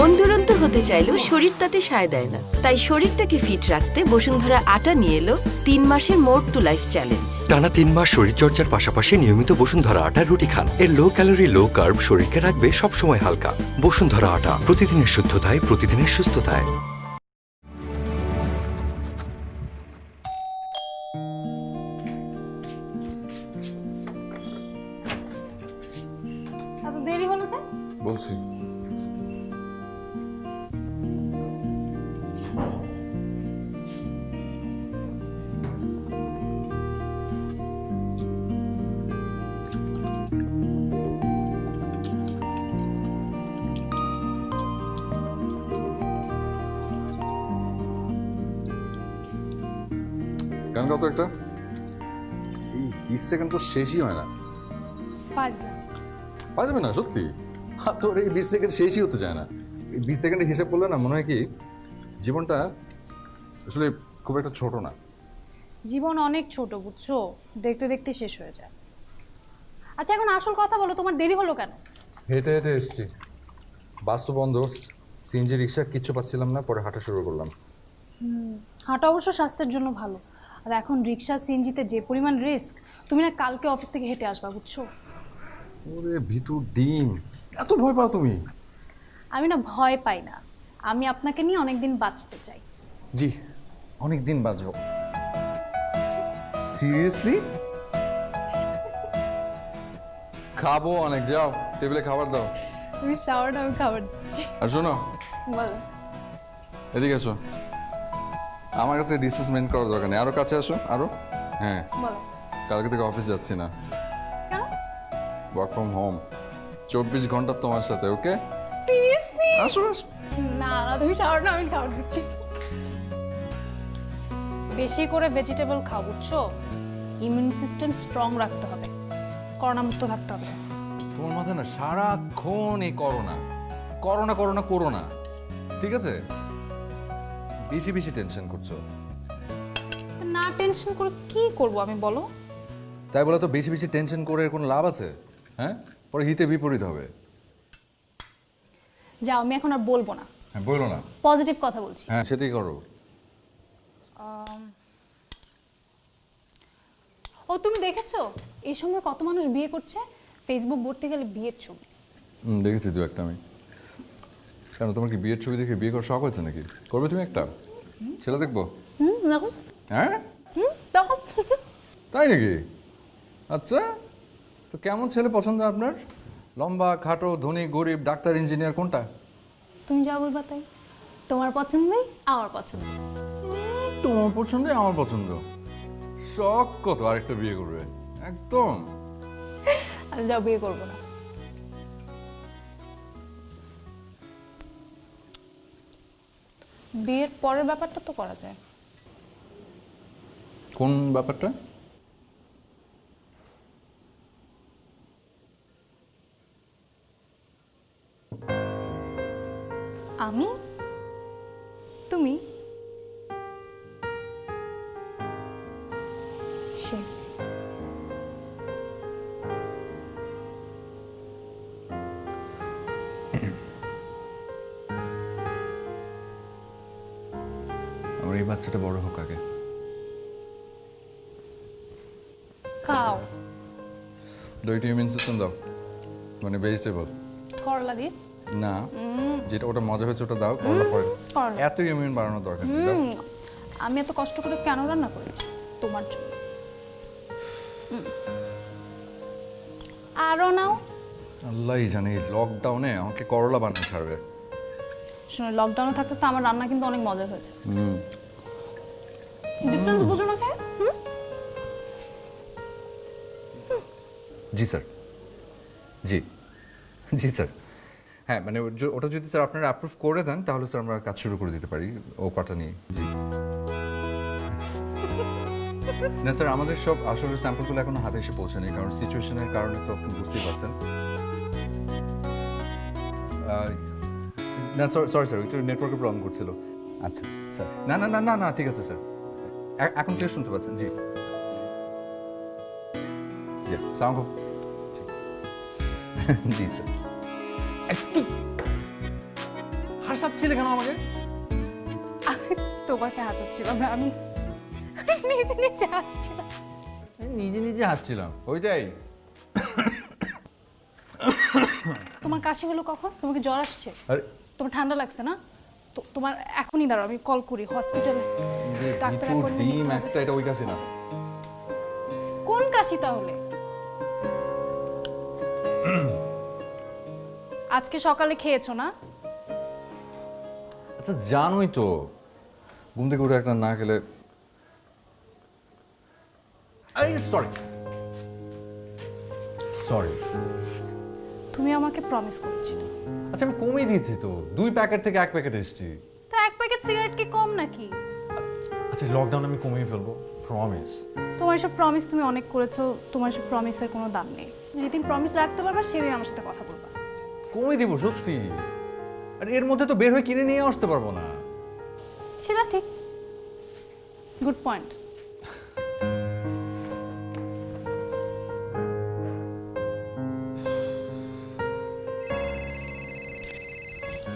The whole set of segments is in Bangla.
মন দুরন্ত হতে চাইলেও শরীর তাতে সায় দেয় না, তাই শরীরটাকে ফিট রাখতে বসুন্ধরা আটা নিয়ে এলো 3 মাসের মোর টু লাইফ চ্যালেঞ্জ। টানা 3 মাস শরীরচর্চার পাশাপাশি নিয়মিত বসুন্ধরা আটার রুটি খান। এর লো ক্যালোরি লো কার্ব শরীরকে রাখবে সবসময় হালকা। বসুন্ধরা আটা, প্রতিদিনের শুদ্ধতায়, প্রতিদিনের সুস্থতায়। এত দেরি হলো যে? বলছি গান গাও তো একটা। এই 20 সেকেন্ড তো শেষই হয় না। ফাজলাম। পারবে না সত্যি। তোর এই 20 সেকেন্ড শেষই হতে চায় না। এই 20 সেকেন্ডের হিসাব করলে না মনে হয় কি জীবনটা আসলে খুব একটা ছোট না। জীবন অনেক ছোট, বুঝছো? দেখতে দেখতে শেষ হয়ে যায়। আচ্ছা, এখন আসল কথা বলো, তোমার দেরি হলো কেন? হেঁটে হেঁটে এসছি, বাস তো বন্ধ, সিএনজি রিক্সা কিচ্ছু পাচ্ছিলাম না, পরে হাঁটা শুরু করলাম। হাঁটা অবশ্য স্বাস্থ্যের জন্য ভালো, আর এখন রিক্সা সিএনজিতে যে পরিমাণ রিস্ক, তুমি না কালকে অফিস থেকে হেঁটে আসবা, বুঝছো? ওরে ভিতর ডিম, এত ভয় পাও তুমি? আমি না ভয় পাই না, আমি আপনাকে নিয়ে অনেকদিন বাঁচতে চাই। জি, অনেক দিন বাঁচবো। সিরিয়াসলি? খাবো অনেক, যাও টেবিলে খাবার দাও। তুমি শাওয়ার না, আমি খাবার দিচ্ছি। আর শোনো, বলো। এদিকে এসো। আমার কাছে ডিসেসমেন্ট করার দরকার নেই, আরো কাছে আসো আরো। হ্যাঁ, বলো। কালকে থেকে অফিস যাচ্ছি না, কেন? ওয়ার্ক ফ্রম হোম, 24 ঘন্টা তোমার সাথে। ওকে, সিরিয়াসলি? আসো আসো। না না, তুমি শাওয়ার না, আমি খাবার দিচ্ছি। বেশি করে ভেজিটেবল খাও, বুঝছো? ইমিউন সিস্টেম স্ট্রং রাখতে হবে, করোনা মুক্ত থাকতে হবে। তোমার মাথায় না সারাক্ষণ এই করোনা করোনা করোনা করোনা, ঠিক আছে? বেশি বেশি টেনশন করছো। তো না টেনশন করে কি করব আমি, বলো? তাই বলে তো বেশি বেশি টেনশন করে কোনো লাভ আছে? হ্যাঁ, পরে হিতে বিপরীত হবে। যাও, আমি এখন আর বলবো না, হ্যাঁ, বলো না। পজিটিভ কথা বলছি। হ্যাঁ, সেটাই করো। ও, তুমি দেখেছো এই সময় কত মানুষ বিয়ে করছে? ফেসবুক ভর্তি গেলে বিয়ের ছবি। দেখেছি দু একটা আমি। কেন, তোমার কি বিয়ের ছবি দেখে বিয়ে করার শখ হয়েছে নাকি? করবে তুমি একটা? ছেলে দেখবো? দেখো। হ্যাঁ, দেখো। তাই নাকি? আচ্ছা, তো কেমন ছেলে পছন্দ আপনার? লম্বা, খাটো, ধনী, গরিব, ডাক্তার, ইঞ্জিনিয়ার, কোনটা? তুমি যা বলবা তাই। তোমার পছন্দই আমার পছন্দ। তোমার পছন্দই আমার পছন্দ। শখ কত আরেকটা বিয়ে করবে? একদম। আর যাও, বিয়ে করবো না। বিয়ের পরের ব্যাপারটা তো করা যায়। কোন ব্যাপারটা? আমি, তুমি, সে। আমার এই বাচ্চাটা বড় হোক আগে। খাও। দুইটা ইমিউন সিস্টেম দাও, মানে ভেজিটেবল। করলা দিয়ে। না, যেটা ওটা মজা হয়েছে ওটা দাও, করলা পরে। করলা। এত ইমিউন বাড়ানোর দরকার নেই, দাও। আমি এত কষ্ট করে কেন রান্না করেছি? তোমার জন্য। আরও নাও। আল্লাহই জানে এই লকডাউনে আমাকে করলা বানিয়ে ছাড়বে। শোনো, লকডাউনে থাকতে তো আমার রান্না কিন্তু অনেক মজার হয়েছে। ডিফারেন্স বুঝো না কে? জি স্যার, জি জি স্যার। হ্যাঁ, মানে ওটা যদি স্যার আপনারা অ্যাপ্রুভ করে দেন তাহলে স্যার আমরা কাজ শুরু করে দিতে পারি ও কটা নিয়ে। জি না স্যার, আমাদের সব আসলে স্যাম্পলগুলো এখনো হাতে এসে পৌঁছায়নি, কারণ সিচুয়েশনের কারণে তো আপনি বুঝতেই পারছেন। না সরি স্যার, একটু নেটওয়ার্কের প্রবলেম করছিল। আচ্ছা স্যার, না না না না না ঠিক আছে স্যার, এখন ক্লিয়ার শুনতে পাচ্ছেন? জি সাউন্ড জি স্যার। একটু হাসাচ্ছিলে কেন আমাকে? আমি তোমাকে হাসাচ্ছিলাম না, আমি নিজে নিজে হাসছিলাম। নিজে নিজে হাসছিলাম, ওইটাই। তোমার কাশি হলো কখন? তোমাকে জ্বর আসছে? আরে তোমার ঠান্ডা লাগছে না? তোমার এখনই দাঁড়াও, আমি কল করি হসপিটালে। যে ডাক্তার কিছু appointment ডিম নিতে হবে। একটা, এটা ওই কাছে না। কোন কাশি তাহলে? আজকে সকালে খেয়েছো না? আচ্ছা জানোই তো, ঘুম থেকে উঠে একটা না খেলে। Sorry sorry. তুমি আমাকে প্রমিস করেছিলে। আচ্ছা আমি কমিয়ে দিয়েছি তো, 2 প্যাকেট থেকে 1 প্যাকেট এসেছি। তো 1 প্যাকেট সিগারেট কি কম নাকি? আচ্ছা লকডাউন আমি কমিয়ে ফেলবো, প্রমিস। তোমার এসব প্রমিস তুমি অনেক করেছো, তোমার এসব প্রমিসের কোনো দাম নেই। যেদিন প্রমিস রাখতে পারবা সেদিন আমার সাথে কথা বলবা। কমিয়ে দিব সত্যি। আর এর মধ্যে তো বের হয়ে কিনে নিয়ে আসতে পারবো না। সেটা ঠিক, গুড পয়েন্ট।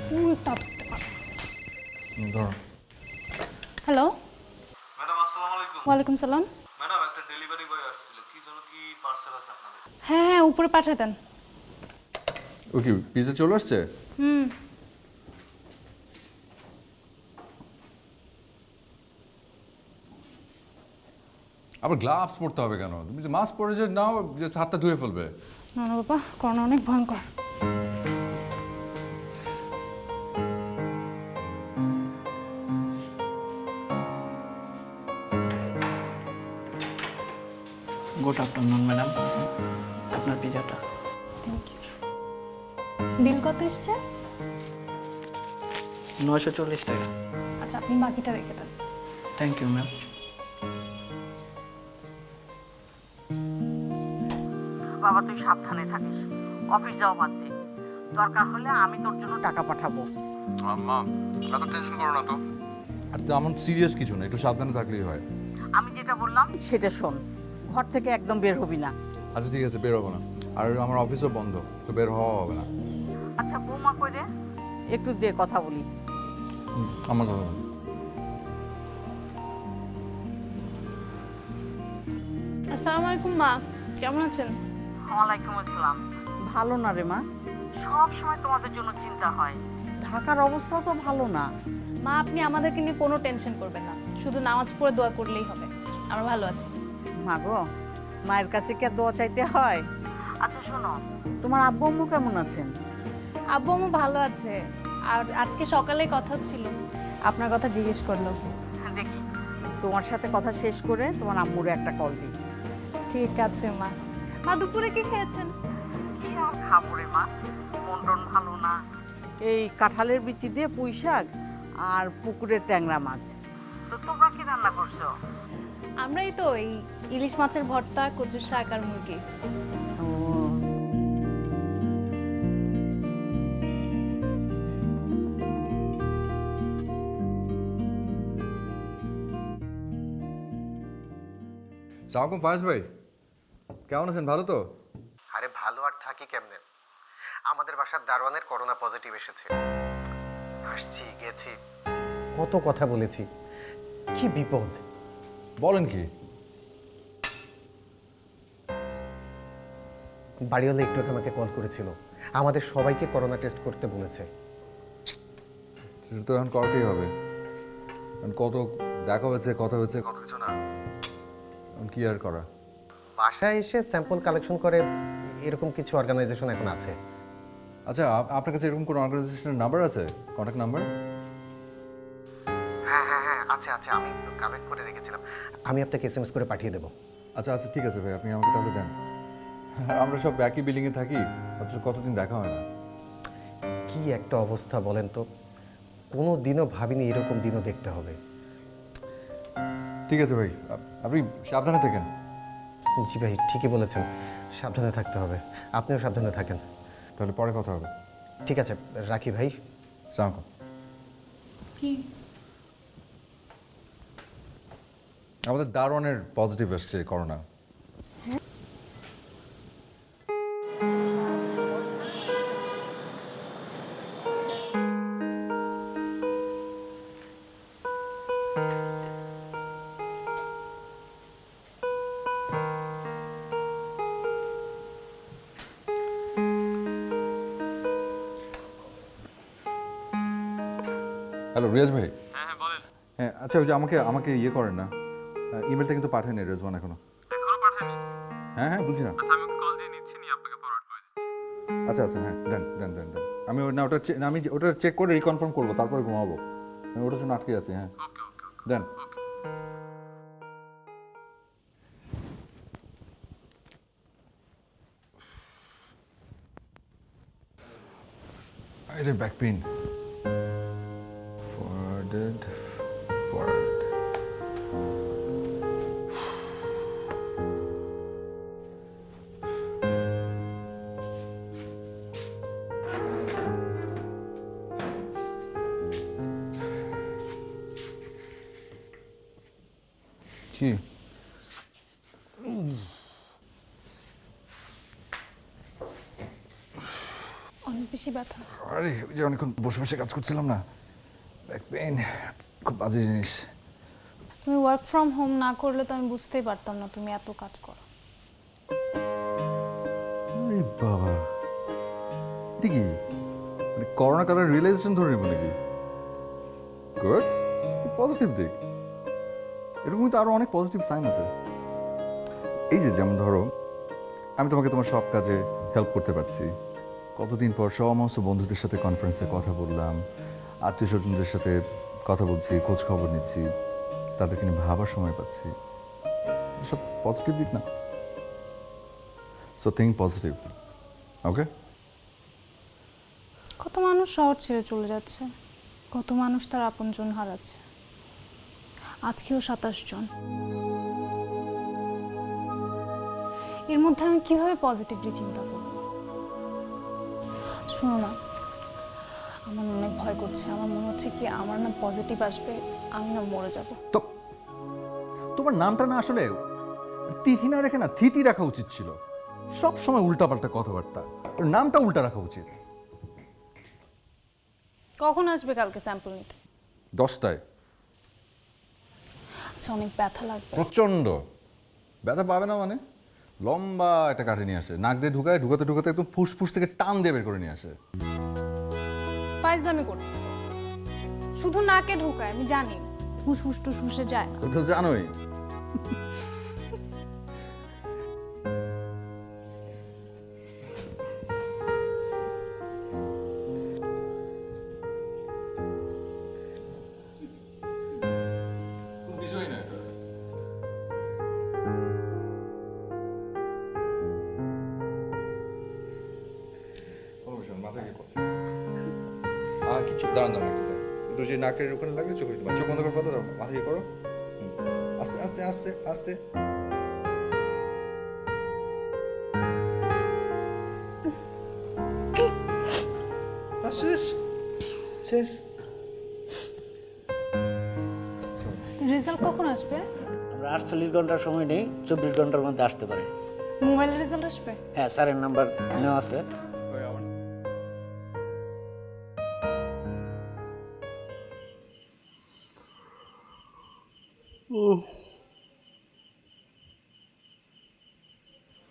ফুলটা ধরো। হ্যালো, ম্যাডাম আসসালামু আলাইকুম। ওয়ালাইকুম সালাম। ম্যাডাম একটা ডেলিভারি বয় আসছিল, কি যেন কি পার্সেল আছে আপনাদের? হ্যাঁ হ্যাঁ, উপরে পাঠিয়ে দেন। ও কি পিজা চলে আসছে? আবার গ্লাভস পরতে হবে কেন? তুমি যে মাস্ক পরে যে নাও, যে হাতটা ধুয়ে ফেলবে। না না বাবা, করোনা অনেক ভয়ঙ্কর। গুড আফটারনুন ম্যাডাম, আপনার পিজাটা। Thank you. বিল কত এসছে? 940 টাকা। আচ্ছা, আপনি বাকিটা রেখে দেন। Thank you ma'am. বাবা তুই সাবধানে থাকিস, অফিস যাও বাদ দে। দরকার হলে আমি তোর জন্য টাকা পাঠাবো। আম্মা এত টেনশন করো না তো। আর তো এমন সিরিয়াস কিছু না, একটু সাবধানে থাকলেই হয়। আমি যেটা বললাম সেটা শোন, ঘর থেকে একদম বের হবি না। আচ্ছা ঠিক আছে, বের হবো না। আর আমার অফিসও বন্ধ, তো বের হওয়া হবে না। আচ্ছা বৌমা কই রে? একটু দে কথা বলি। আমার কথা বলো। আসসালামু আলাইকুম মা, কেমন আছেন? ওয়ালাইকুম আসসালাম। ভালো না রে মা, সব সময় তোমাদের জন্য চিন্তা হয়। ঢাকার অবস্থাও তো ভালো না। মা, আপনি আমাদেরকে নিয়ে কোনো টেনশন করবেন না, শুধু নামাজ পড়ে দোয়া করলেই হবে। আমরা ভালো আছি। মা গো, মায়ের কাছে কি আর দোয়া চাইতে হয়? আচ্ছা শোনো, তোমার আব্বু আম্মু কেমন আছেন? আব্বু আম্মু ভালো আছে। আর আজকে সকালে কথা ছিল, আপনার কথা জিজ্ঞেস করলো। দেখি তোমার সাথে কথা শেষ করে তোমার আম্মুরে একটা কল দিই। ঠিক আছে মা। মা দুপুরে কি খেয়েছেন? কি আর খাবো রে মা, মন টন ভালো না। এই কাঁঠালের বিচি দিয়ে পুঁই শাক আর পুকুরের ট্যাংরা মাছ। তো তোমরা কি রান্না করছো? আমরাই তো এই ইলিশ মাছের ভর্তা, কচুর শাক আর মুরগি। ও সালামালাইকুম ফায়েজ ভাই, কেমন আছেন? ভালো তো? আরে ভালো আর থাকি কেমনে, আমাদের বাসার দারোয়ানের করোনা পজিটিভ এসেছে। আসছি গেছি, কত কথা বলেছি, কি বিপদ। বলেন কি? বাড়িওয়ালা একটু আগে আমাকে কল করেছিল, আমাদের সবাইকে করোনা টেস্ট করতে বলেছে। সেটা তো এখন করতেই হবে, কারণ কত দেখা হয়েছে, কথা হয়েছে, কত কিছু না। এখন কি আর করা? বাসায় এসে স্যাম্পল কালেকশন করে এরকম কিছু অর্গানাইজেশন এখন আছে। আচ্ছা আপনার কাছে এরকম কোনো অর্গানাইজেশনের নাম্বার আছে, কন্ট্যাক্ট নাম্বার? হ্যাঁ হ্যাঁ হ্যাঁ আছে আছে, আমি কালেক্ট করে রেখেছিলাম, আমি আপনাকে এসএমএস করে পাঠিয়ে দেবো। আচ্ছা আচ্ছা ঠিক আছে ভাই, আপনি আমাকে তাহলে দেন। আমরা সব একই বিল্ডিংয়ে থাকি, অথচ কতদিন দেখা হয় না। কি একটা অবস্থা বলেন তো, কোনো দিনও ভাবিনি এরকম দিনও দেখতে হবে। ঠিক আছে ভাই, আপনি সাবধানে থাকেন। জি ভাই ঠিকই বলেছেন, সাবধানে থাকতে হবে, আপনিও সাবধানে থাকেন। তাহলে পরে কথা হবে। ঠিক আছে রাখি ভাই। আসসালামু আলাইকুম। কি? আমাদের দারোয়ানের পজিটিভ এসছে করোনা। হ্যালো রিয়াজ ভাই। হ্যাঁ হ্যাঁ বলেন। হ্যাঁ আচ্ছা, ওই যে আমাকে ইয়ে করেন না, ইমেলটা কিন্তু পাঠায়নি রেজওয়ান এখনো। এখনো পাঠায়নি? হ্যাঁ বুঝি না। আচ্ছা আমি ওকে কল দিয়ে নিচ্ছি, নিয়ে আপনাকে ফরওয়ার্ড করে দিচ্ছি। আচ্ছা হ্যাঁ দেন। আমি আমি ওটা চেক করে রিকনফার্ম করবো, তারপরে ঘুমাবো। আমি ওটার জন্য আটকে আছি। হ্যাঁ ওকে ওকে ওকে দেন। ওকে। আরে ব্যাক পেইন। ফরওয়ার্ড। কি অনেক বেশি ব্যথা। আরে ওই যে অনেকক্ষণ বসে বসে কাজ করছিলাম না, ব্যাক পেইন খুব বাজে জিনিস। তুমি ওয়ার্ক ফ্রম হোম না করলে তো আমি বুঝতেই পারতাম না তুমি এত কাজ করো। আরে বাবা, ঠিকই মানে করোনা কালের রিয়েলাইজেশন ধরে নেবো নাকি? গুড, পজিটিভ দিক। এরকমই তো আরো অনেক পজিটিভ সাইন আছে। এই যে যেমন ধরো, আমি তোমাকে তোমার সব কাজে হেল্প করতে পারছি। কতদিন পর সমস্ত বন্ধুদের সাথে কনফারেন্সে কথা বললাম, আত্মীয় স্বজনদের সাথে কথা বলছি, খোঁজ খবর নিচ্ছি, তাদেরকে নিয়ে ভাবার সময় পাচ্ছি। সব পজিটিভ দিক না? সো থিঙ্ক পজিটিভ, ওকে? কত মানুষ শহর ছেড়ে চলে যাচ্ছে, কত মানুষ তার আপনজন হারাচ্ছে, আজকেও 27 জন। এর মধ্যে আমি কিভাবে পজিটিভলি চিন্তা করব? শোনো না, আমার অনেক ভয় করছে। আমার মনে হচ্ছে কি আমার না পজিটিভ আসবে, আমি না মরে যাব। তো তোমার নামটা না আসলে তিথি না রেখে না থিতি রাখা উচিত ছিল। সব সময় উল্টাপাল্টা কথাবার্তা, নামটা উল্টা রাখা উচিত। কখন আসবে কালকে স্যাম্পল নিতে? 10টায়। আচ্ছা, অনেক ব্যথা লাগবে। প্রচন্ড ব্যথা পাবে না মানে? লম্বা একটা কাঠি নিয়ে আসে, নাক দিয়ে ঢুকাতে ঢুকাতে একদম ফুসফুস থেকে টান দিয়ে বের করে নিয়ে আসে। ফাইজলামি করতে শুধু নাকে ঢোকায়, আমি জানি ফুসফুস টুসফুসে যায় না। তো জানোই। বিষয় না এটা। কোনো বিষয় না, মাথায় কি করো? কিছু দাঁড়ান একটা স্যার, একটু যে নাকের ওখানে লাগলে চোখ বন্ধ করে ফেলো, মাথায় কি করো? আস্তে আস্তে আস্তে আস্তে। শেষ শেষ। রেজাল্ট কখন আসবে? আমরা 48 ঘন্টার সময় নেই, 24 ঘন্টার মধ্যে আসতে পারে। মোবাইলের রেজাল্ট আসবে? হ্যাঁ, স্যারের নাম্বার নেওয়া আছে।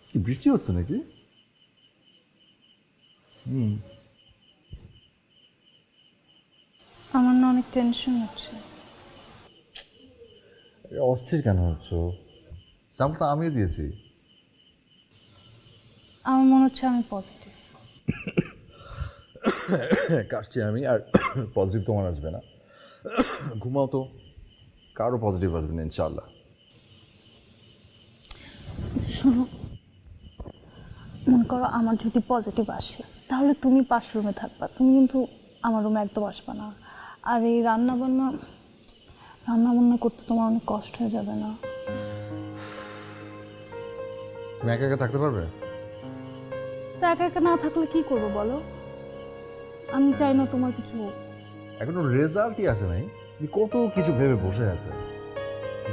কি বৃষ্টি হচ্ছে নাকি? আমার না অনেক টেনশন হচ্ছে। অস্থির কেন হচ্ছ? স্যাম্পল তো আমিও দিয়েছি। আমার মনে হচ্ছে আমি পজিটিভ। কাশছি আমি, আর পজিটিভ তোমার আসবে না। ঘুমাও তো, কারো পজিটিভ আসবে না ইনশাল্লাহ। আচ্ছা শোনো, মনে করো আমার যদি পজিটিভ আসে তাহলে তুমি 5 রুমে থাকবা, তুমি কিন্তু আমার রুমে একদম আসবা না। আর এই রান্না বান্না করতে তোমার অনেক কষ্ট হয়ে যাবে না? তুমি একা একা থাকতে পারবে? তো একা একা না থাকলে কি করবো বলো? আমি চাই না তোমার কিছু হোক। এখনো রেজাল্টই আসে নাই, কত কিছু ভেবে বসে আছে।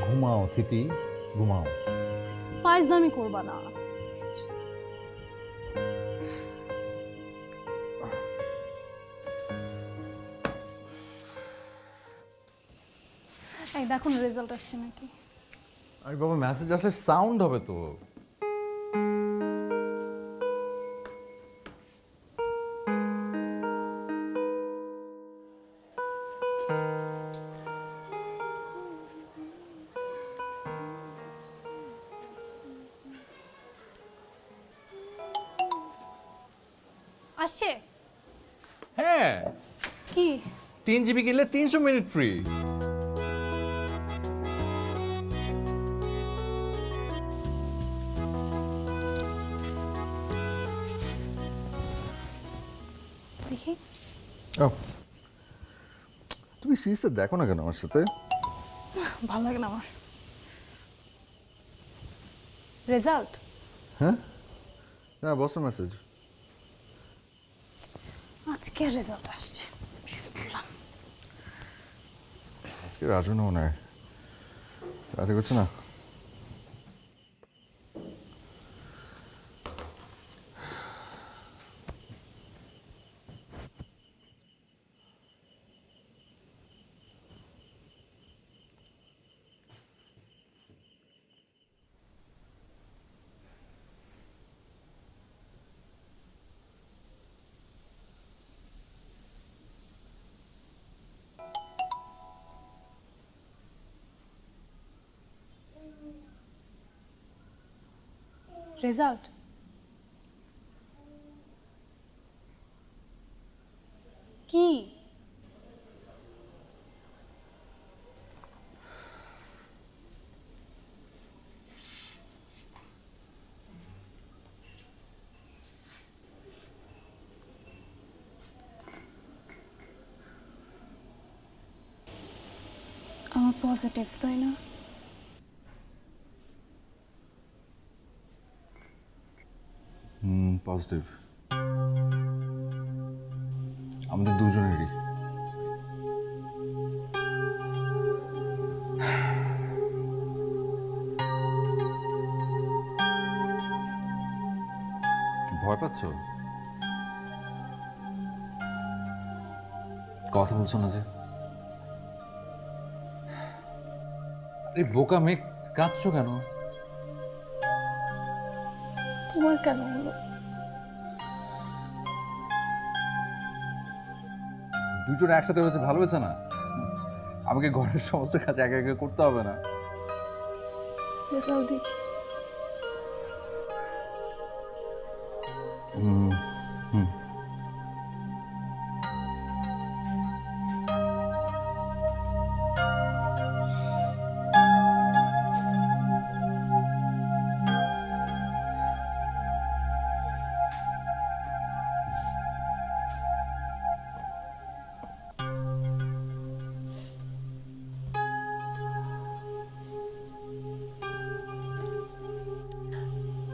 ঘুমাও থিতি, ঘুমাও। ফাইজলামি করবা না। এই দেখুন রেজাল্ট আসছে নাকি? আরে বাবা, মেসেজ আসলে সাউন্ড হবে তো। আসছে? হ্যাঁ, কি 3 GB কিনলে 300 মিনিট ফ্রি। দেখি? ও, তুমি সিরিজটা দেখো না কেন আমার সাথে? ভালো লাগে না আমার। রেজাল্ট? হ্যাঁ, না বসের মেসেজ। আজকে রেজাল্ট আসছে। শুনলাম। আজকে রাজু না মনে হয় রাতে করছে না। রেজাল্ট? কি? আমার পজিটিভ, তাই না? পজিটিভ আমাদের দুজনেরই। ভয় পাচ্ছ? কথা বলছো না যে? আরে বোকা মেয়ে, কাঁদছো কেন? তোমার কেন হলো? দুজন একসাথে হয়েছে, ভালো হয়েছে না? আমাকে ঘরের সমস্ত কাজ একা একা করতে হবে না। রেজাল্ট দেখি।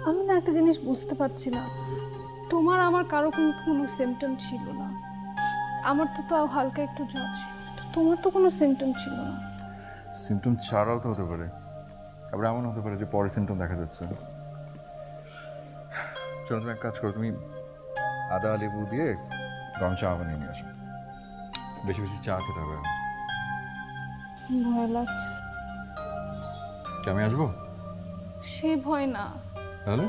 আমি না একটা জিনিস বুঝতে পারছি না, তোমার আমার কারো কিন্তু কোনো সিমটম ছিল না। আমার তো তাও হালকা একটু জ্বর ছিল, তো তোমার তো কোনো সিমটম ছিল না। সিমটম ছাড়াও তো হতে পারে, আবার এমন হতে পারে যে পরে সিমটম দেখা যাচ্ছে। চলো তুমি এক কাজ করো, তুমি আদা লেবু দিয়ে গরম চা বানিয়ে নিয়ে আসো। বেশি বেশি চা খেতে হবে। ভয় লাগছে। কি আমি আসবো? সে ভয় না, তাহলে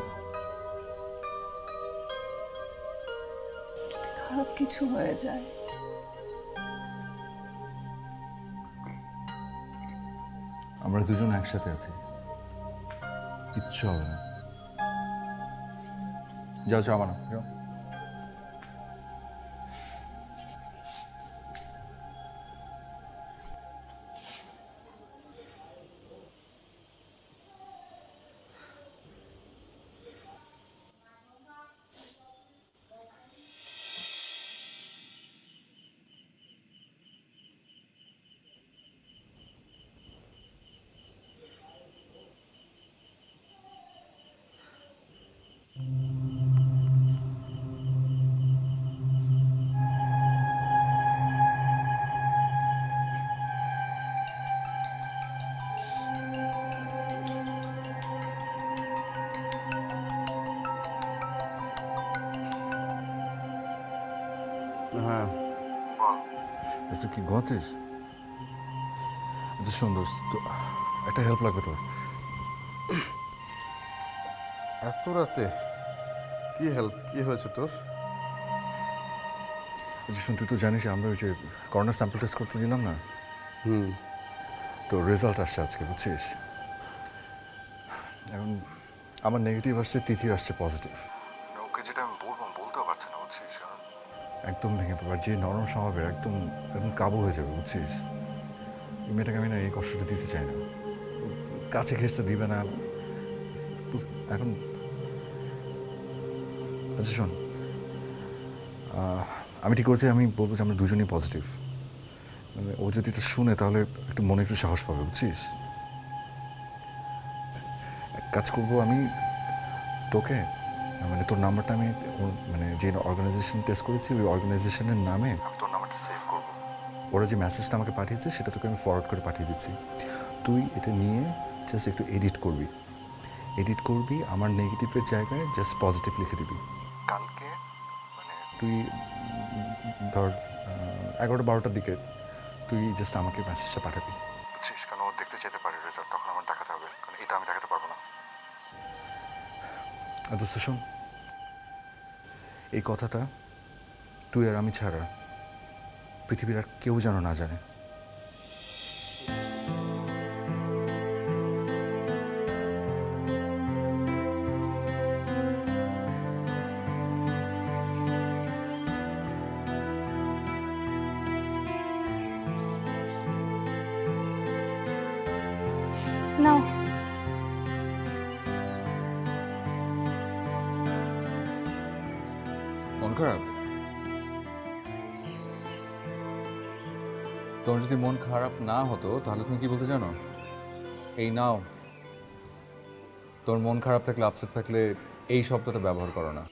যদি খারাপ কিছু হয়ে যায়। আমরা দুজন একসাথে আছি, কিচ্ছু হবে না। যাও চা বানাও, যাও। হ্যাঁ তুই কি ঘুমাচ্ছিস? আচ্ছা শোন দোস্ত, তো একটা হেল্প লাগবে তোর। এত রাতে কি হেল্প, কি হয়েছে তোর? আচ্ছা শোন, তুই তো জানিস আমরা ওই যে করোনা স্যাম্পল টেস্ট করতে দিলাম না, তো রেজাল্ট আসছে আজকে, বুঝছিস? এখন আমার নেগেটিভ আসছে, তিথির আসছে পজিটিভ। ওকে যেটা আমি বলবো বলতেও পারছি না, বুঝছিস? কারণ একদম ভেঙে পড়বে, আর যে নরম স্বভাবের একদম একদম কাবু হয়ে যাবে, বুঝছিস? এই মেয়েটাকে আমি না এই কষ্টটা দিতে চাই না, কাছে ঘেঁষতে দিবে না এখন। আচ্ছা শোন, আমি ঠিক করছি, আমি বলবো যে আমরা দুজনেই পজিটিভ। মানে ও যদি এটা শুনে তাহলে একটু মনে একটু সাহস পাবে, বুঝছিস? এক কাজ করবো, আমি তোকে মানে তোর নাম্বারটা আমি মানে যে অর্গানাইজেশন টেস্ট করেছি ওই অর্গানাইজেশনের নামে আমি তোর নাম্বারটা সেভ করবো। ওরা যে মেসেজটা আমাকে পাঠিয়েছে সেটা তোকে আমি ফরওয়ার্ড করে পাঠিয়ে দিচ্ছি। তুই এটা নিয়ে জাস্ট একটু এডিট করবি, আমার নেগেটিভের জায়গায় জাস্ট পজিটিভ লিখে দিবি। কালকে মানে তুই ধর 11-12টার দিকে তুই জাস্ট আমাকে মেসেজটা পাঠাবি, বুঝছিস? কারণ ও দেখতে যেতে পারে রেজাল্ট, তখন আমার দেখাতে হবে, কারণ এটা আমি দেখাতে পারবো না। আর দোস্ত শোন, এই কথাটা তুই আর আমি ছাড়া পৃথিবীর আর কেউ যেন না জানে। নাও। মন খারাপ? তোমার যদি মন খারাপ না হতো তাহলে তুমি কি বলতে জানো? এই নাও। তোর মন খারাপ থাকলে, আপসেট থাকলে এই শব্দটা ব্যবহার করো না।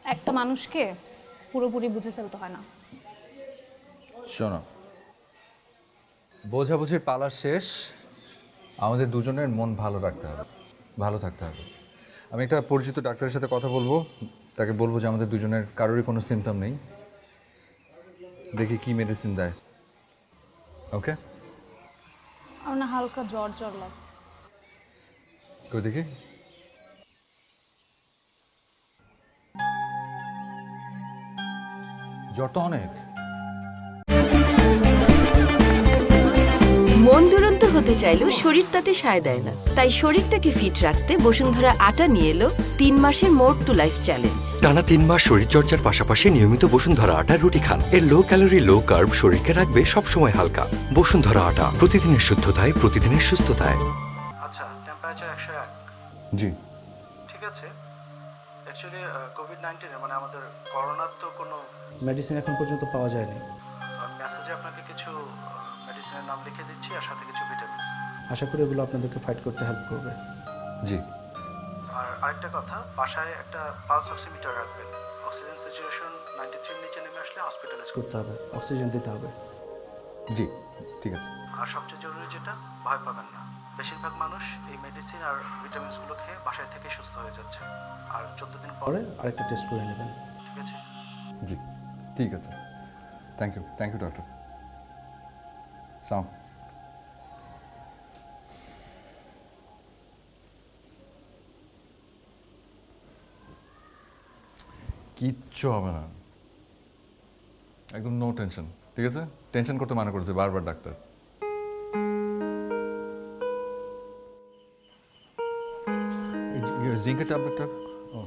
একটা মানুষকে পুরোপুরি বুঝে ফেলতে হয় না। শোনো, বোঝাবুঝির পালা শেষ, আমাদের দুজনের মন ভালো রাখতে হবে, ভালো থাকতে হবে। আমি একটা পরিচিত ডাক্তারের সাথে কথা বলবো, তাকে বলবো যে আমাদের দুজনের কারোরই কোনো সিমটম নেই, দেখি কি মেডিসিন দেয়। ওকে? আমার না হালকা জ্বর জ্বর লাগছে। কই দেখি। জ্বর তো অনেক। মন দুরন্ত হতে চাইলেও শরীর তাতে সায় দেয় না, তাই শরীরটাকে ফিট রাখতে বসুন্ধরা আটা নিয়ে এলো 3 মাসের মোর টু লাইফ চ্যালেঞ্জ। টানা 3 মাস শরীরচর্চার পাশাপাশি নিয়মিত বসুন্ধরা আটার রুটি খান। এর লো ক্যালোরি লো কার্ব শরীরকে রাখবে সবসময় হালকা। বসুন্ধরা আটা, প্রতিদিনের শুদ্ধতায় প্রতিদিনের সুস্থতায়। আচ্ছা, টেম্পারেচার 101। জি। ঠিক আছে। অ্যাকচুয়ালি কোভিড-19 মানে আমাদের করোনার তো কোনো মেডিসিন এখন পর্যন্ত পাওয়া যায়নি। আমি মেসেজে আপনাকে কিছু মেডিসিনের নাম লিখে দিচ্ছি আর সাথে কিছু ভিটামিন। আশা করি এগুলো আপনাদেরকে ফাইট করতে হেল্প করবে। জি। আর আরেকটা কথা, বাসায় একটা পালস অক্সিমিটার রাখবেন। অক্সিজেন স্যাচুরেশন 93 এর নিচে নেমে আসলে হসপিটালাইজ করতে হবে, অক্সিজেন দিতে হবে। জি, ঠিক আছে। আর সবচেয়ে জরুরি যেটা, ভয় পাবেন না। বেশিরভাগ মানুষ এই মেডিসিন আর ভিটামিনসগুলো খেয়ে বাসায় থেকে সুস্থ হয়ে যাচ্ছে। আর 14 দিন পরে পরে আরেকটা টেস্ট করে নেবেন। ঠিক আছে? জি, ঠিক আছে। Thank you doctor. সালাম। কিচ্ছু হবে না, একদম নো টেনশন, ঠিক আছে? টেনশন করতে মানা করেছে বারবার ডাক্তার। জিঙ্কের ট্যাবলেটটা ও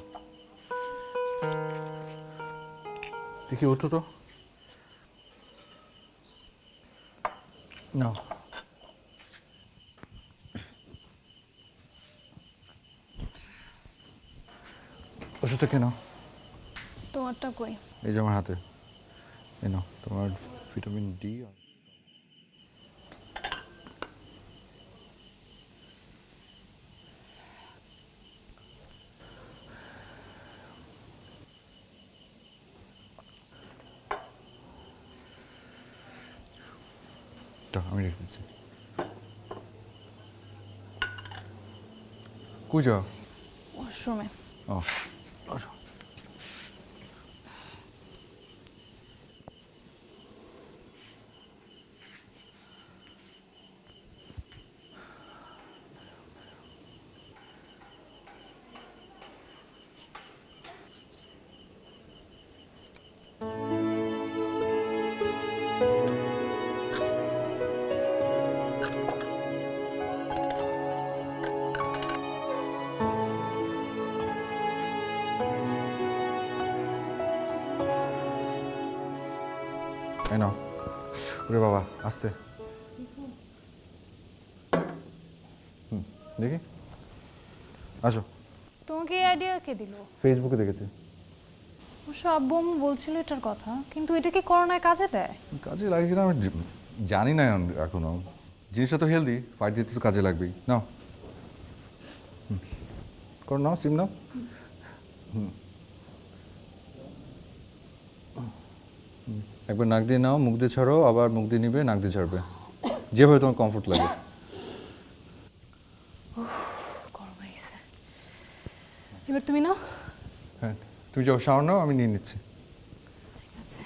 দেখি, ওঠো তো না। ওষুধটা কেন? তোমারটা কই? এই যে আমার হাতে, এই নাও তোমার ভিটামিন ডি। আমি রেখে দিচ্ছি। কই যাও? ওয়াশরুমে। ও এই নাও। ওরে বাবা, আস্তে। দেখি, আসো। তোমাকে এই আইডিয়া কে দিল? ফেসবুকে দেখেছি। অবশ্য আব্বু আম্মু বলছিল এটার কথা, কিন্তু এটা কি করোনায় কাজে দেয়? কাজে লাগে কিনা আমি জানি না এখনো। জিনিসটা তো হেলদি, ফাইট দিতে তো কাজে লাগবেই। নাও, কর, নাও সিম নাও। একবার নাক দিয়ে নাও, মুখ দিয়ে ছাড়ো, আবার মুখ দিয়ে নিবে, নাক দিয়ে ছাড়বে, যেভাবে তোমার কমফোর্ট লাগে। গরম হয়ে গেছে। এবার তুমি নাও। হ্যাঁ, তুমি যাও, শাওয়ার নাও, আমি নিয়ে নিচ্ছি। ঠিক আছে।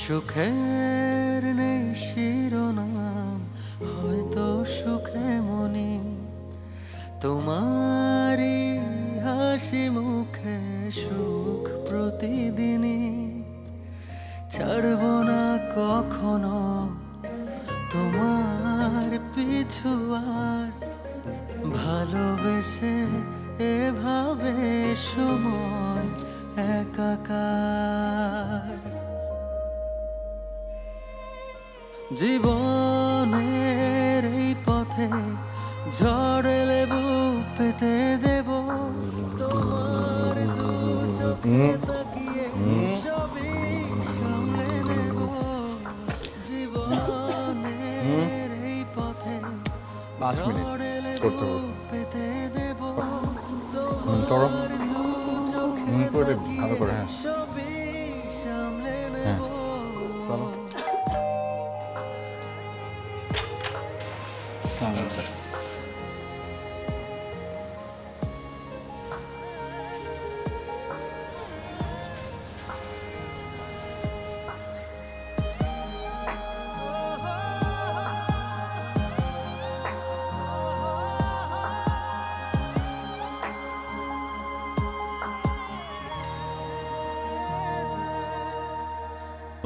সুখের নেই শিরোনাম, হয়তো সুখে মনি তোমারই হাসি মুখে সুখ প্রতিদিনই। ছাড়ব না কখনো তোমার পিছু আর, ভালোবেসে এভাবে সময় একাকার। জীবনের এই পথে ঝড় এলে বুক পেতে দেব, তোমার দু চোখে তাকিয়ে সবই সামলে নেব। জীবনের এই পথে 5 মিনিট ঝড় এলে করতে হবে। বুক পেতে দেব, করো। তোমার দু চোখে করে ভালো করে, হ্যাঁ। সবই সামলে হ্যাঁ, নেব। চলো।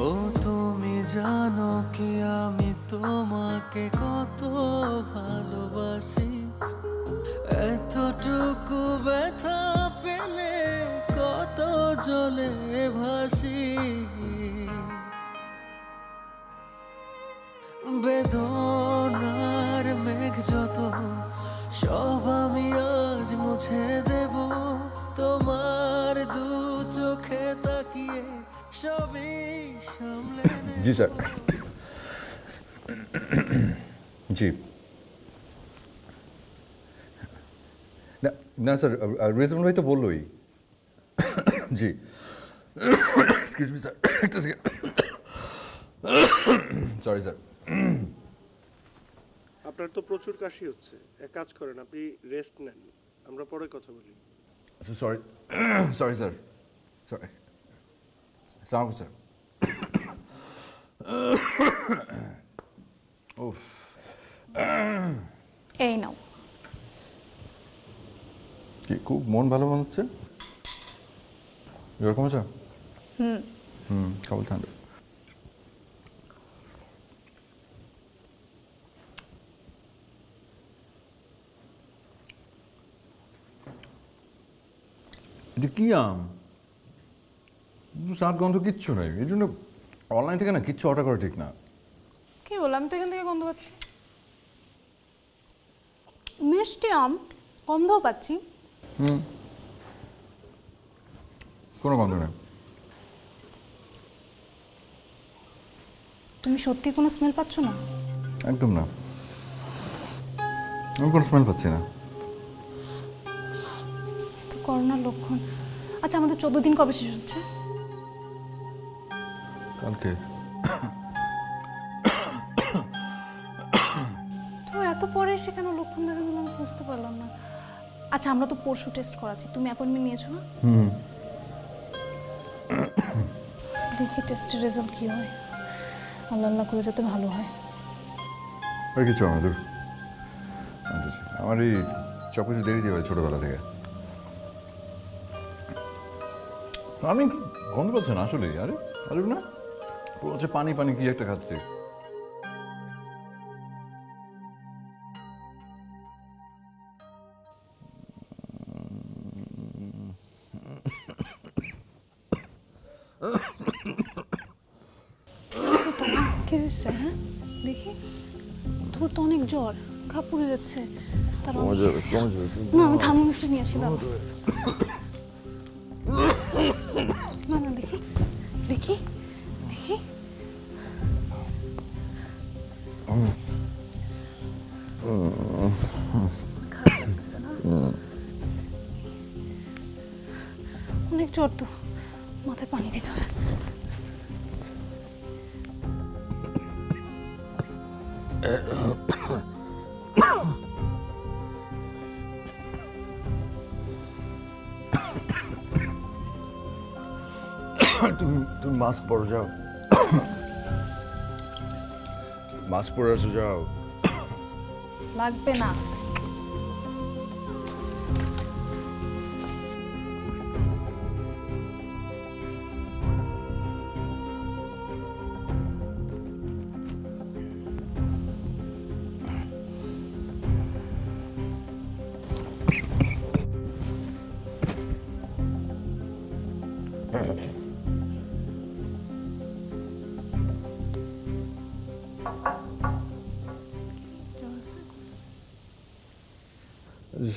ও তুমি জানো কি আমি তোমাকে কত ভালোবাসি, এতটুকু ব্যথা পেলে কত জলে ভাসি। বেদনার মেঘ যত সব আমি আজ মুছে দেব, তোমার দু চোখে তাকিয়ে সবই সামলে নেব। জি স্যার। জি না না স্যার, রেজওয়ান ভাই তো বললোই। জি, এক্সকিউজ মি স্যার, একটা সেকেন্ড। Sorry sir. আপনার তো প্রচুর কাশি হচ্ছে, এক কাজ করেন আপনি রেস্ট নেন, আমরা পরে কথা বলি। Sorry sorry sir, sorry. সালাম স্যার। উফ। এই নাও। কি খুব মন ভালো মনে হচ্ছে? এরকম আছে? কেবল ঠান্ডা। এটা কি আম? স্বাদ গন্ধ কিচ্ছু নেই, এই জন্য অনলাইন থেকে না কিচ্ছু অর্ডার করা ঠিক না। কি বললাম, আমি তো এখান থেকে গন্ধ পাচ্ছি। মিষ্টি আম, গন্ধও পাচ্ছি। কোনো গন্ধ নেই। তুমি সত্যি কোনো স্মেল পাচ্ছ না? একদম না, আমি কোনো স্মেল পাচ্ছি না। তো করোনার লক্ষণ। আচ্ছা, আমাদের 14 দিন কবে শেষ হচ্ছে? কালকে। তো এত পরে সেখানে লক্ষণ দেখা দিল, আমি বুঝতে পারলাম না। আচ্ছা, আমরা তো পরশু টেস্ট করাচ্ছি, তুমি অ্যাপয়েন্টমেন্ট নিয়েছো না? দেখি টেস্টের রেজাল্ট কি হয়। আল্লাহ আল্লাহ করে যাতে ভালো হয়। আর কিছু আমাদের আমার এই সব কিছু দেরি দিয়ে হয় ছোটোবেলা থেকে। আমি গন্ধ পাচ্ছি না আসলে। আরে আরে না, পুরো হচ্ছে পানি পানি কি একটা খাচ্ছি। কি হয়েছে? হ্যাঁ দেখি, তোমার তো অনেক জ্বর, ঘা পুড়ে যাচ্ছে। তার কমে যাবে। না, আমি থার্মোমিটার নিয়ে আসি। দাঁড়াও। না না, দেখি দেখি দেখি। খারাপ লাগতেছে না? অনেক জ্বর তো, মাথায় পানি দিতে হবে। তুমি মাস্ক পরে যাও, মাস্ক পরে আসো, যাও। লাগবে না।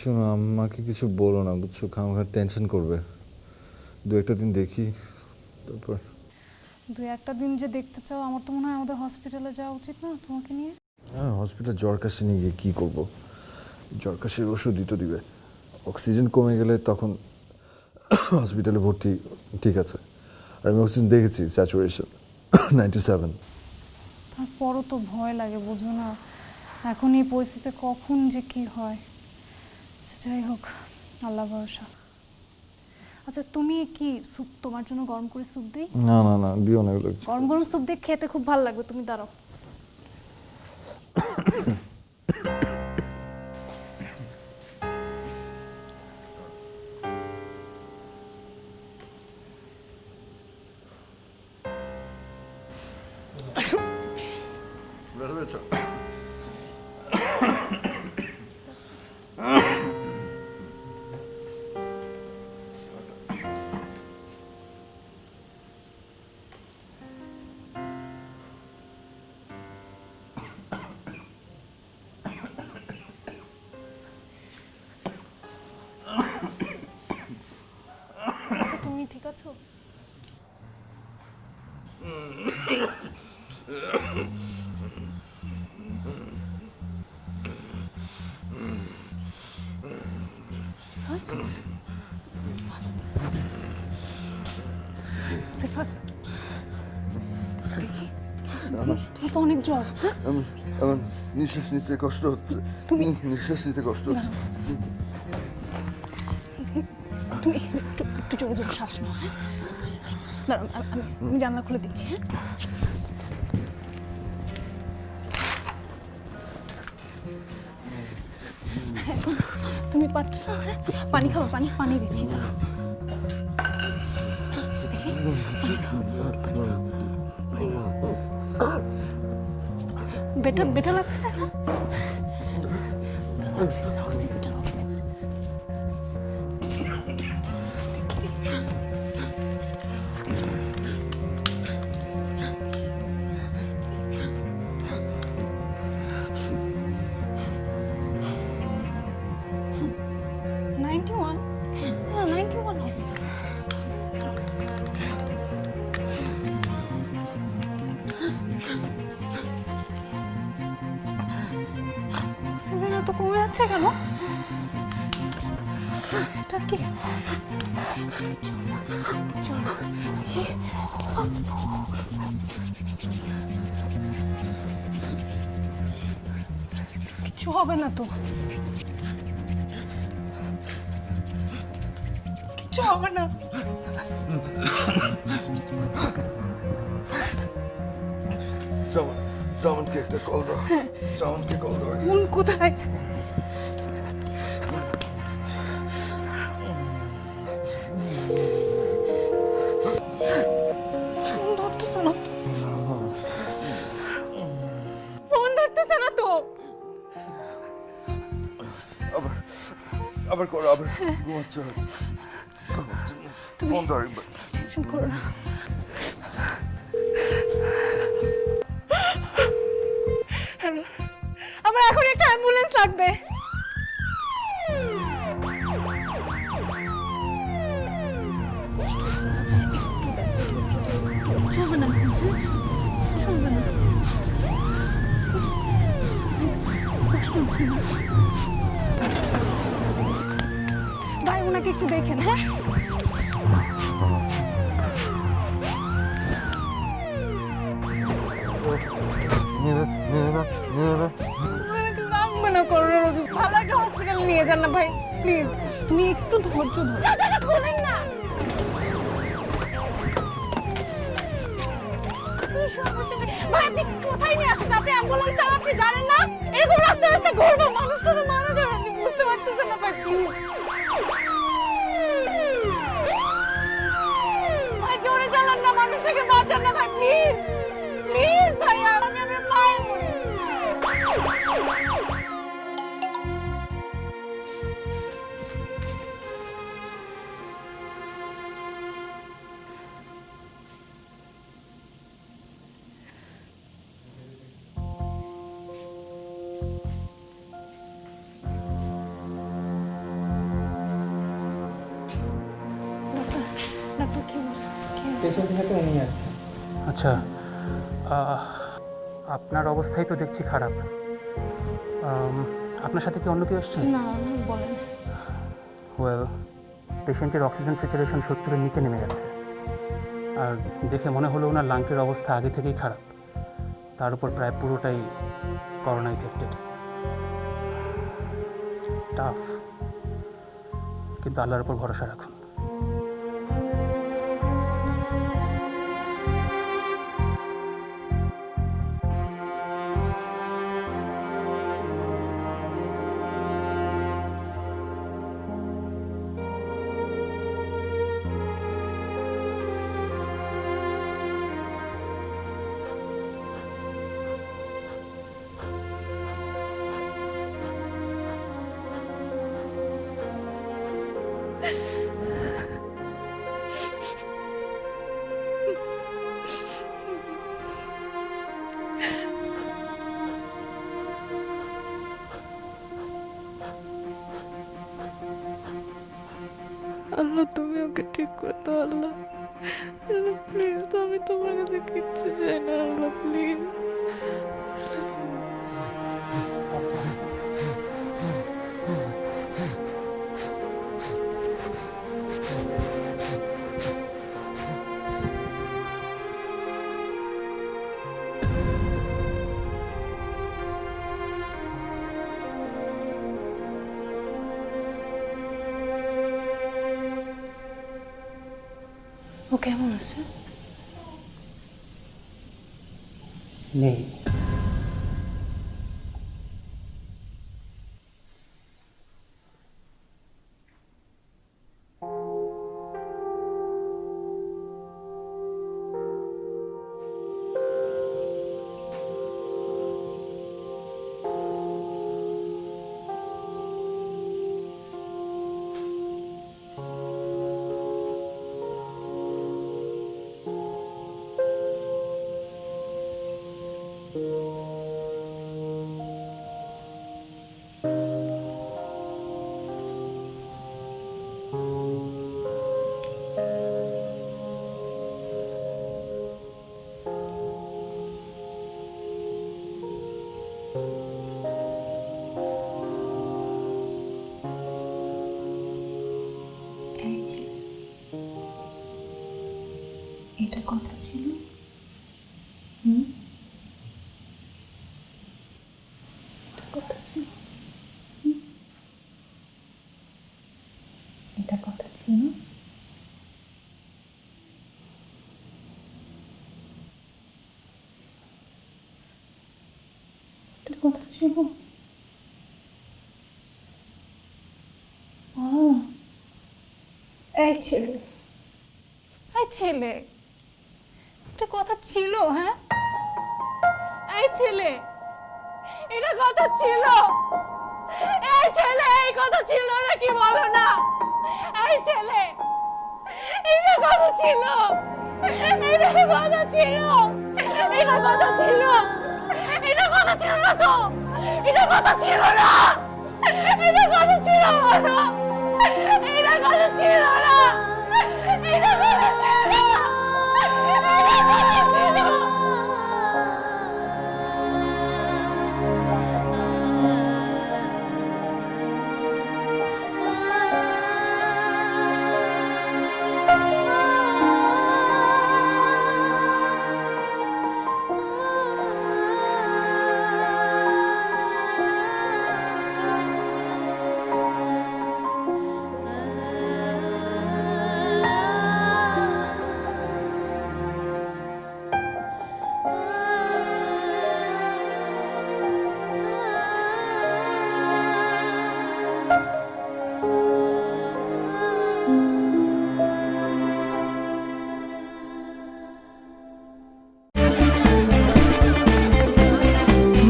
শোনো, আমাকে কিছু বলো না, বুঝছো? খামাখা টেনশন করবে। 2-1 দিন দেখি, তারপর 2-1 দিন যে দেখতে চাও, আমার তো মনে হয় আমাদের হসপিটালে যাওয়া উচিত না তোমাকে নিয়ে? হ্যাঁ, হসপিটাল জ্বর কাশি নিয়ে গিয়ে কী করবো? জ্বর কাশির ওষুধই তো দিবে। অক্সিজেন কমে গেলে তখন হসপিটালে ভর্তি, ঠিক আছে। আর আমি অক্সিজেন দেখেছি, স্যাচুরেশন 97। তারপরও তো ভয় লাগে, বুঝো না? এখন এই পরিস্থিতিতে কখন যে কি হয়। যাই হোক, আল্লাহ ভরসা। আচ্ছা, তুমি কি স্যুপ, তোমার জন্য গরম করে স্যুপ দিই? না না না, দিও না, এগুলো গরম গরম স্যুপ দিয়ে খেতে খুব ভালো লাগবে। তুমি দাঁড়াও। আচ্ছা, তুমি ঠিক আছো? রিফাত, দেখি, তোমার তো অনেক জ্বর। আমার নিঃশ্বাস নিতে কষ্ট হচ্ছে, নিঃশ্বাস নিতে কষ্ট হচ্ছে। তুমি একটু জোরে জোরে শ্বাস নাও। হ্যাঁ, দাঁড়াও, আমি জানলা খুলে দিচ্ছি। হ্যাঁ, এখন তুমি পারছো? হ্যাঁ, পানি খাও, পানি দিচ্ছি। দাঁড়াও, দেখি, পানি খাও। বেটা লাগছে এখন? অক্সিজেন। অক্সিজেন এত কমে যাচ্ছে কেন? এটা কি? কিছু হবে না তো, কিছু হবে না। সামনকে একটা কল দাও। সামনকে কল দাও। ফোন কোথায়? ফোন ধরতেছে না তো। আবার করো, আবার ঘুমাচ্ছে। ফোন ধরি, টেনশন করো না। লাগবে। চলবে না, চলবে না, কষ্ট হচ্ছে না ভাই, ওনাকে একটু দেখেন। হ্যাঁ ভালো একটা হসপিটালে নিয়ে যান না ভাই, প্লিজ। তুমি একটু ধৈর্য ধরো। খোলেন না, ভাই আপনি কোথায় নিয়ে আসছেন? আপনি অ্যাম্বুলেন্স চালান, আপনি জানেন না এরকম রাস্তা রাস্তা ঘুরবো, মানুষটা তো মারা যাবে, আপনি বুঝতে পারতেছেন না ভাই, প্লিজ ভাই জোরে চালান না, মানুষটাকে বাঁচান না ভাই, প্লিজ প্লিজ ভাই, আর আমি আমার মায়ের মনে। ডাক্তার কি বলছে? পেশেন্টের সাথে উনি আসছেন। আচ্ছা, আপনার অবস্থাই তো দেখছি খারাপ। আপনার সাথে কি অন্য কেউ এসছে? না, বলেন। ওয়েল, পেশেন্টের অক্সিজেন স্যাচুরেশন 70-এর নিচে নেমে গেছে, আর দেখে মনে হলো ওনার লাংকের অবস্থা আগে থেকেই খারাপ, তার উপর প্রায় পুরোটাই করোনা ইনফেক্টেড। টাফ, কিন্তু আল্লাহর উপর ভরসা রাখুন। আল্লাহ তুমি ওকে ঠিক করে দাও, আল্লাহ প্লিজ, আমি তোমার কাছে কিচ্ছু চাই না, আল্লাহ প্লিজ। ও কেমন আছে? নেই। এটা কথা ছিল? এটা কথা ছিল? এটা কথা ছিল? এটা কথা ছিল? এই ছেলে, এই ছেলে, এটা কথা ছিল? হ্যাঁ এই ছেলে, এটা কথা ছিল? এই ছেলে, এই কথা ছিল নাকি বলো না? এই ছেলে, এটা কথা ছিল? এটা কথা ছিল? এটা কথা ছিল? এটা কথা ছিল না তো, এটা কথা ছিল না, এটা কথা ছিল না, এটা কথা ছিল না, এটা কথা ছিল না, এটা কথা ছিল।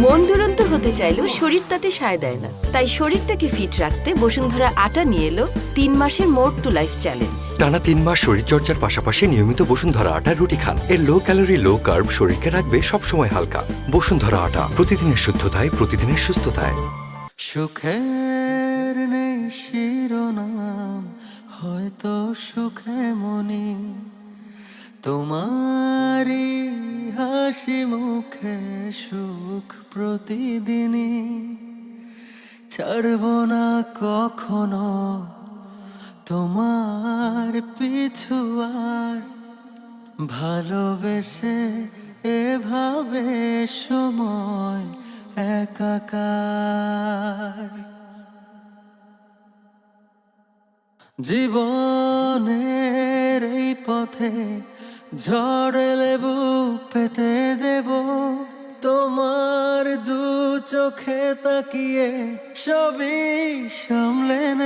মন দুরন্ত হতে চাইলেও শরীর তাতে সায় দেয় না, তাই শরীরটাকে ফিট রাখতে বসুন্ধরা আটা নিয়ে এলো 3 মাসের মোর টু লাইফ চ্যালেঞ্জ। টানা 3 মাস শরীরচর্চার পাশাপাশি নিয়মিত বসুন্ধরা আটার রুটি খান। এর লো ক্যালোরি লো কার্ব শরীরকে রাখবে সবসময় হালকা। বসুন্ধরা আটা, প্রতিদিনের শুদ্ধতায় প্রতিদিনের সুস্থতায়। সুখের নেই শিরোনাম, হয়তো সুখে মনি তোমারই হাসি মুখে সুখ প্রতিদিনই। ছাড়ব না কখনো তোমার পিছু আর, ভালোবেসে এভাবে সময় একাকার। জীবনের এই পথে ঝড় লেবু পেতে দেব, তোমার দু চোখে তাকিয়ে সবই সামলে নেব।